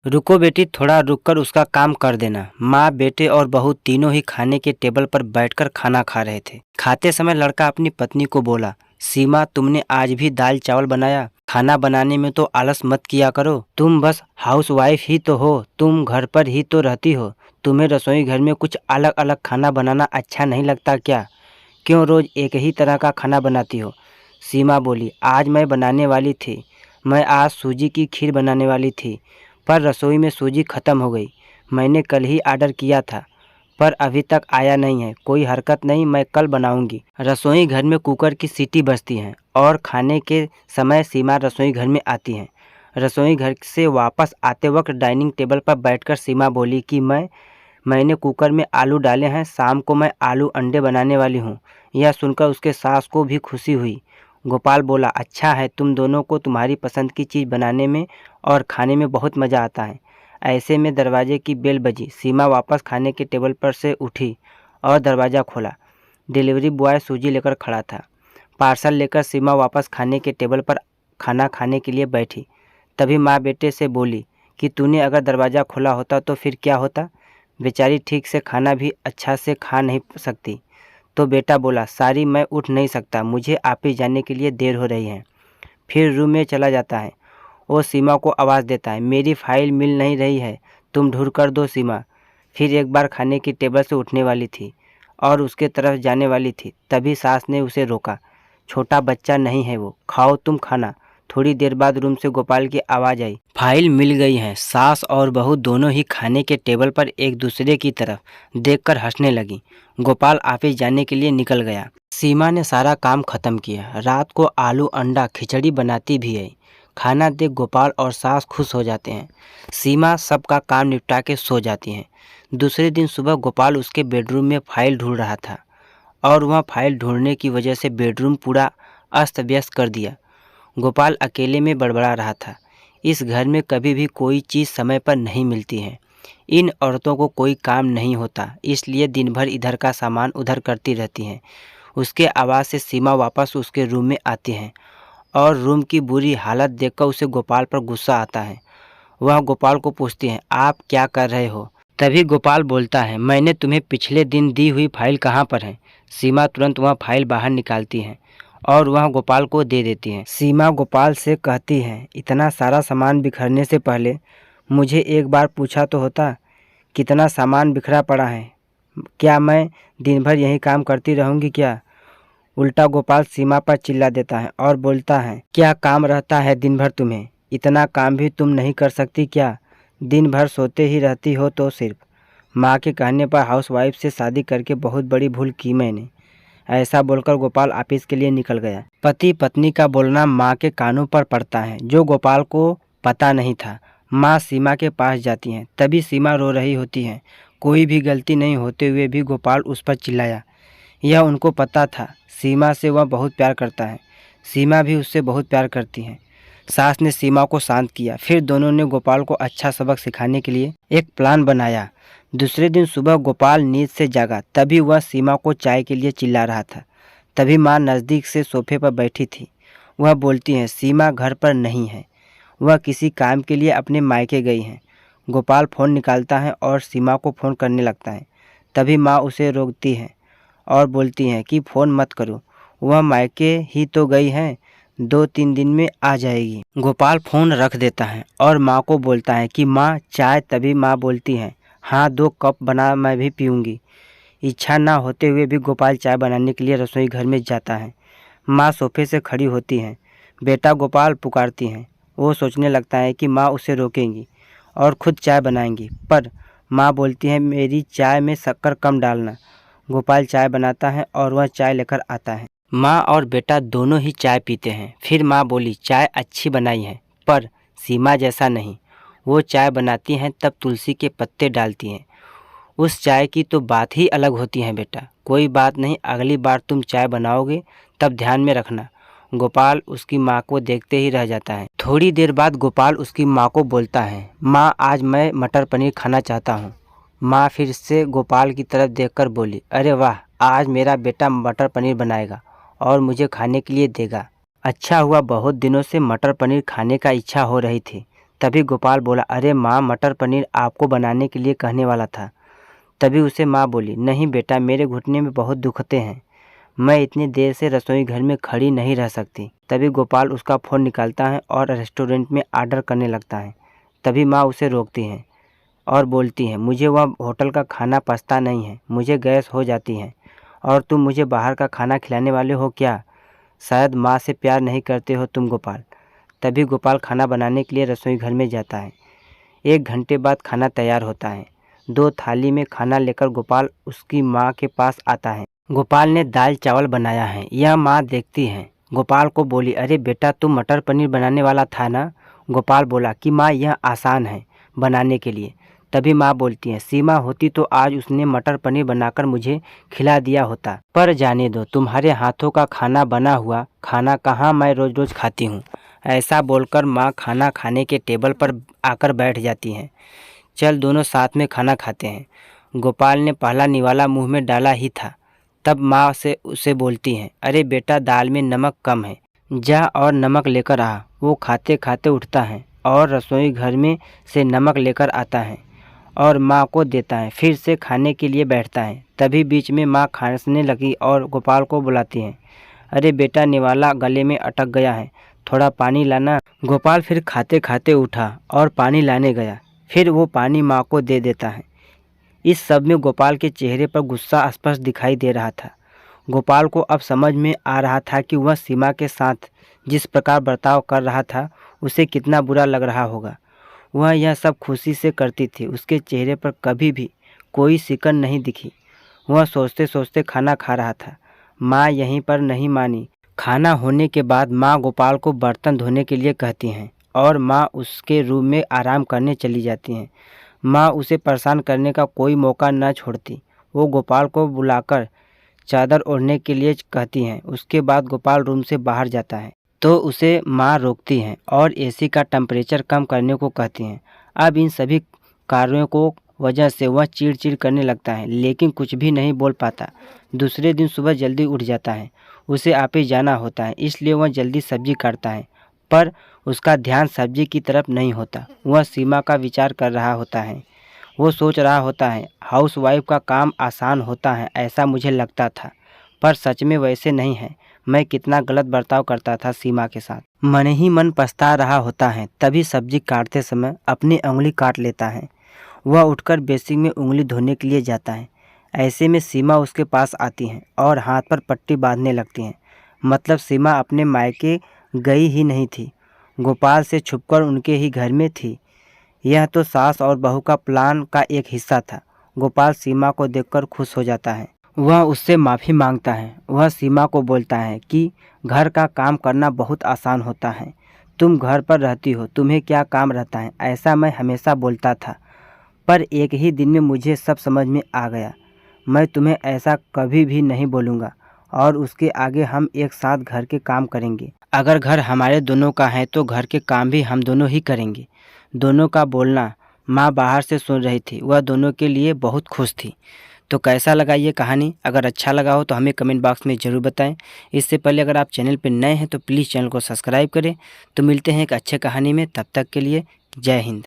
रुको बेटी, थोड़ा रुककर उसका काम कर देना। माँ, बेटे और बहू तीनों ही खाने के टेबल पर बैठकर खाना खा रहे थे। खाते समय लड़का अपनी पत्नी को बोला, सीमा, तुमने आज भी दाल चावल बनाया? खाना बनाने में तो आलस मत किया करो। तुम बस हाउस वाइफ ही तो हो, तुम घर पर ही तो रहती हो। तुम्हें रसोई घर में कुछ अलग अलग खाना बनाना अच्छा नहीं लगता क्या? क्यों रोज एक ही तरह का खाना बनाती हो? सीमा बोली, आज मैं बनाने वाली थी। मैं आज सूजी की खीर बनाने वाली थी, पर रसोई में सूजी ख़त्म हो गई। मैंने कल ही ऑर्डर किया था, पर अभी तक आया नहीं है। कोई हरकत नहीं, मैं कल बनाऊंगी। रसोई घर में कुकर की सीटी बजती है और खाने के समय सीमा रसोई घर में आती है। रसोई घर से वापस आते वक्त डाइनिंग टेबल पर बैठकर सीमा बोली कि मैंने कुकर में आलू डाले हैं। शाम को मैं आलू अंडे बनाने वाली हूँ। यह सुनकर उसके सास को भी खुशी हुई। गोपाल बोला, अच्छा है, तुम दोनों को तुम्हारी पसंद की चीज़ बनाने में और खाने में बहुत मज़ा आता है। ऐसे में दरवाजे की बेल बजी। सीमा वापस खाने के टेबल पर से उठी और दरवाज़ा खोला। डिलीवरी बॉय सूजी लेकर खड़ा था। पार्सल लेकर सीमा वापस खाने के टेबल पर खाना खाने के लिए बैठी। तभी माँ बेटे से बोली कि तूने अगर दरवाज़ा खोला होता तो फिर क्या होता? बेचारी ठीक से खाना भी अच्छा से खा नहीं सकती। तो बेटा बोला, सारी, मैं उठ नहीं सकता, मुझे ऑफिस जाने के लिए देर हो रही है। फिर रूम में चला जाता है। वो सीमा को आवाज़ देता है, मेरी फाइल मिल नहीं रही है, तुम ढूंढ कर दो सीमा। फिर एक बार खाने की टेबल से उठने वाली थी और उसके तरफ जाने वाली थी, तभी सास ने उसे रोका। छोटा बच्चा नहीं है वो, खाओ तुम खाना। थोड़ी देर बाद रूम से गोपाल की आवाज़ आई, फाइल मिल गई है। सास और बहू दोनों ही खाने के टेबल पर एक दूसरे की तरफ देखकर हंसने लगी। गोपाल ऑफिस जाने के लिए निकल गया। सीमा ने सारा काम खत्म किया। रात को आलू अंडा खिचड़ी बनाती भी है। खाना देख गोपाल और सास खुश हो जाते हैं। सीमा सबका काम निपटा के सो जाती हैं। दूसरे दिन सुबह गोपाल उसके बेडरूम में फाइल ढूंढ रहा था और वह फाइल ढूंढने की वजह से बेडरूम पूरा अस्त व्यस्त कर दिया। गोपाल अकेले में बड़बड़ा रहा था। इस घर में कभी भी कोई चीज़ समय पर नहीं मिलती है। इन औरतों को कोई काम नहीं होता, इसलिए दिन भर इधर का सामान उधर करती रहती हैं। उसके आवाज़ से सीमा वापस उसके रूम में आती हैं और रूम की बुरी हालत देखकर उसे गोपाल पर गुस्सा आता है। वह गोपाल को पूछती है, आप क्या कर रहे हो? तभी गोपाल बोलता है, मैंने तुम्हें पिछले दिन दी हुई फाइल कहाँ पर है? सीमा तुरंत वह फाइल बाहर निकालती है और वह गोपाल को दे देती है। सीमा गोपाल से कहती है, इतना सारा सामान बिखरने से पहले मुझे एक बार पूछा तो होता, कितना सामान बिखरा पड़ा है? क्या मैं दिन भर यही काम करती रहूँगी क्या? उल्टा गोपाल सीमा पर चिल्ला देता है और बोलता है, क्या काम रहता है दिन भर तुम्हें? इतना काम भी तुम नहीं कर सकती क्या? दिन भर सोते ही रहती हो तो सिर्फ। माँ के कहने पर हाउसवाइफ से शादी करके बहुत बड़ी भूल की मैंने। ऐसा बोलकर गोपाल ऑफिस के लिए निकल गया। पति पत्नी का बोलना माँ के कानों पर पड़ता है, जो गोपाल को पता नहीं था। माँ सीमा के पास जाती हैं, तभी सीमा रो रही होती है। कोई भी गलती नहीं होते हुए भी गोपाल उस पर चिल्लाया। यह उनको पता था, सीमा से वह बहुत प्यार करता है। सीमा भी उससे बहुत प्यार करती है। सास ने सीमा को शांत किया। फिर दोनों ने गोपाल को अच्छा सबक सिखाने के लिए एक प्लान बनाया। दूसरे दिन सुबह गोपाल नींद से जागा, तभी वह सीमा को चाय के लिए चिल्ला रहा था। तभी माँ नज़दीक से सोफे पर बैठी थी। वह बोलती है, सीमा घर पर नहीं है, वह किसी काम के लिए अपने मायके गई हैं। गोपाल फ़ोन निकालता है और सीमा को फ़ोन करने लगता है। तभी माँ उसे रोकती है और बोलती हैं कि फ़ोन मत करो, वह मायके ही तो गई हैं, 2-3 दिन में आ जाएगी। गोपाल फ़ोन रख देता है और माँ को बोलता है कि माँ चाय। तभी माँ बोलती हैं, हाँ 2 कप बना, मैं भी पीऊँगी। इच्छा ना होते हुए भी गोपाल चाय बनाने के लिए रसोई घर में जाता है। माँ सोफे से खड़ी होती हैं। बेटा गोपाल पुकारती हैं। वो सोचने लगता है कि माँ उसे रोकेंगी और खुद चाय बनाएंगी, पर माँ बोलती है, मेरी चाय में शक्कर कम डालना। गोपाल चाय बनाता है और वह चाय लेकर आता है। माँ और बेटा दोनों ही चाय पीते हैं। फिर माँ बोली, चाय अच्छी बनाई है, पर सीमा जैसा नहीं। वो चाय बनाती हैं तब तुलसी के पत्ते डालती हैं। उस चाय की तो बात ही अलग होती है बेटा। कोई बात नहीं, अगली बार तुम चाय बनाओगे तब ध्यान में रखना। गोपाल उसकी माँ को देखते ही रह जाता है। थोड़ी देर बाद गोपाल उसकी माँ को बोलता है, माँ आज मैं मटर पनीर खाना चाहता हूँ। माँ फिर से गोपाल की तरफ देखकर बोली, अरे वाह, आज मेरा बेटा मटर पनीर बनाएगा और मुझे खाने के लिए देगा। अच्छा हुआ, बहुत दिनों से मटर पनीर खाने का इच्छा हो रही थी। तभी गोपाल बोला, अरे माँ, मटर पनीर आपको बनाने के लिए कहने वाला था। तभी उसे माँ बोली, नहीं बेटा, मेरे घुटने में बहुत दुखते हैं, मैं इतनी देर से रसोई घर में खड़ी नहीं रह सकती। तभी गोपाल उसका फ़ोन निकालता है और रेस्टोरेंट में ऑर्डर करने लगता है। तभी माँ उसे रोकती हैं और बोलती हैं, मुझे वह होटल का खाना पचता नहीं है, मुझे गैस हो जाती है और तुम मुझे बाहर का खाना खिलाने वाले हो क्या? शायद माँ से प्यार नहीं करते हो तुम गोपाल। तभी गोपाल खाना बनाने के लिए रसोई घर में जाता है। 1 घंटे बाद खाना तैयार होता है। 2 थाली में खाना लेकर गोपाल उसकी माँ के पास आता है। गोपाल ने दाल चावल बनाया है। यह माँ देखती हैं। गोपाल को बोली, अरे बेटा, तुम मटर पनीर बनाने वाला था ना? गोपाल बोला कि माँ, यह आसान है बनाने के लिए। तभी माँ बोलती है, सीमा होती तो आज उसने मटर पनीर बनाकर मुझे खिला दिया होता, पर जाने दो, तुम्हारे हाथों का खाना बना हुआ खाना कहाँ मैं रोज़ रोज़ खाती हूँ। ऐसा बोलकर माँ खाना खाने के टेबल पर आकर बैठ जाती हैं। चल दोनों साथ में खाना खाते हैं। गोपाल ने पहला निवाला मुंह में डाला ही था, तब माँ से उसे बोलती हैं, अरे बेटा, दाल में नमक कम है, जा और नमक लेकर आ। वो खाते खाते उठता है और रसोई घर में से नमक लेकर आता है और माँ को देता है। फिर से खाने के लिए बैठता है। तभी बीच में माँ खांसने लगी और गोपाल को बुलाती हैं, अरे बेटा, निवाला गले में अटक गया है, थोड़ा पानी लाना। गोपाल फिर खाते खाते उठा और पानी लाने गया। फिर वो पानी माँ को दे देता है। इस सब में गोपाल के चेहरे पर गुस्सा स्पष्ट दिखाई दे रहा था। गोपाल को अब समझ में आ रहा था कि वह सीमा के साथ जिस प्रकार बर्ताव कर रहा था, उसे कितना बुरा लग रहा होगा। वह यह सब खुशी से करती थी। उसके चेहरे पर कभी भी कोई सिकन नहीं दिखी। वह सोचते सोचते खाना खा रहा था। माँ यहीं पर नहीं मानी। खाना होने के बाद माँ गोपाल को बर्तन धोने के लिए कहती हैं और माँ उसके रूम में आराम करने चली जाती हैं। माँ उसे परेशान करने का कोई मौका न छोड़ती। वो गोपाल को बुलाकर चादर ओढ़ने के लिए कहती हैं। उसके बाद गोपाल रूम से बाहर जाता है तो उसे माँ रोकती हैं और एसी का टेम्परेचर कम करने को कहती हैं। अब इन सभी कार्यों को वजह से वह चिड़चिड़ करने लगता है, लेकिन कुछ भी नहीं बोल पाता। दूसरे दिन सुबह जल्दी उठ जाता है। उसे ऑफिस जाना होता है, इसलिए वह जल्दी सब्जी काटता है, पर उसका ध्यान सब्जी की तरफ नहीं होता। वह सीमा का विचार कर रहा होता है। वो सोच रहा होता है, हाउसवाइफ का काम आसान होता है, ऐसा मुझे लगता था, पर सच में वैसे नहीं है। मैं कितना गलत बर्ताव करता था सीमा के साथ। मन ही मन पछता रहा होता है। तभी सब्जी काटते समय अपनी उंगली काट लेता है। वह उठकर बेसिन में उंगली धोने के लिए जाता है। ऐसे में सीमा उसके पास आती हैं और हाथ पर पट्टी बांधने लगती हैं। मतलब सीमा अपने मायके गई ही नहीं थी, गोपाल से छुपकर उनके ही घर में थी। यह तो सास और बहू का प्लान का एक हिस्सा था। गोपाल सीमा को देखकर खुश हो जाता है। वह उससे माफ़ी मांगता है। वह सीमा को बोलता है कि घर का काम करना बहुत आसान होता है, तुम घर पर रहती हो, तुम्हें क्या काम रहता है, ऐसा मैं हमेशा बोलता था, पर एक ही दिन में मुझे सब समझ में आ गया। मैं तुम्हें ऐसा कभी भी नहीं बोलूँगा और उसके आगे हम एक साथ घर के काम करेंगे। अगर घर हमारे दोनों का है तो घर के काम भी हम दोनों ही करेंगे। दोनों का बोलना माँ बाहर से सुन रही थी। वह दोनों के लिए बहुत खुश थी। तो कैसा लगा ये कहानी? अगर अच्छा लगा हो तो हमें कमेंट बॉक्स में ज़रूर बताएं। इससे पहले अगर आप चैनल पर नए हैं तो प्लीज़ चैनल को सब्सक्राइब करें। तो मिलते हैं एक अच्छे कहानी में, तब तक के लिए जय हिंद।